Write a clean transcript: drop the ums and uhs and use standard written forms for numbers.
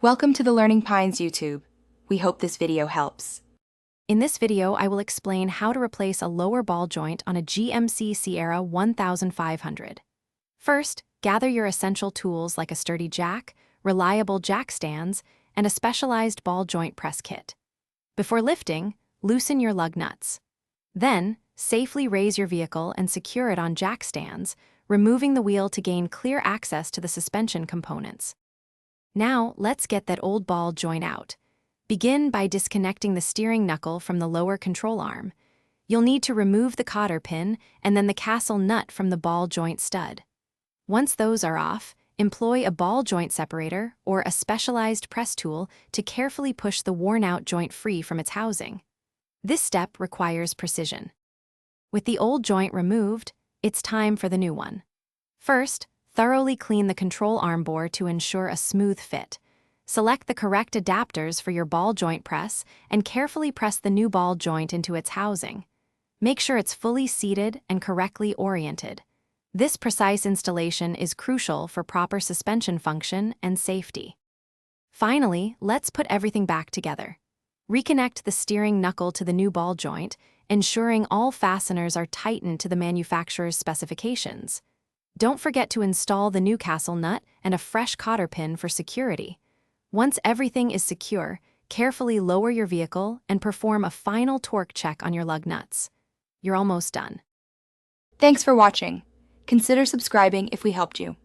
Welcome to the Learning Pines YouTube. We hope this video helps. In this video, I will explain how to replace a lower ball joint on a GMC Sierra 1500. First, gather your essential tools like a sturdy jack, reliable jack stands, and a specialized ball joint press kit. Before lifting, loosen your lug nuts. Then, safely raise your vehicle and secure it on jack stands, removing the wheel to gain clear access to the suspension components. Now, let's get that old ball joint out. Begin by disconnecting the steering knuckle from the lower control arm. You'll need to remove the cotter pin and then the castle nut from the ball joint stud. Once those are off, employ a ball joint separator or a specialized press tool to carefully push the worn-out joint free from its housing. This step requires precision. With the old joint removed, it's time for the new one. First, thoroughly clean the control arm bore to ensure a smooth fit. Select the correct adapters for your ball joint press and carefully press the new ball joint into its housing. Make sure it's fully seated and correctly oriented. This precise installation is crucial for proper suspension function and safety. Finally, let's put everything back together. Reconnect the steering knuckle to the new ball joint, ensuring all fasteners are tightened to the manufacturer's specifications. Don't forget to install the new castle nut and a fresh cotter pin for security. Once everything is secure, carefully lower your vehicle and perform a final torque check on your lug nuts. You're almost done. Thanks for watching. Consider subscribing if we helped you.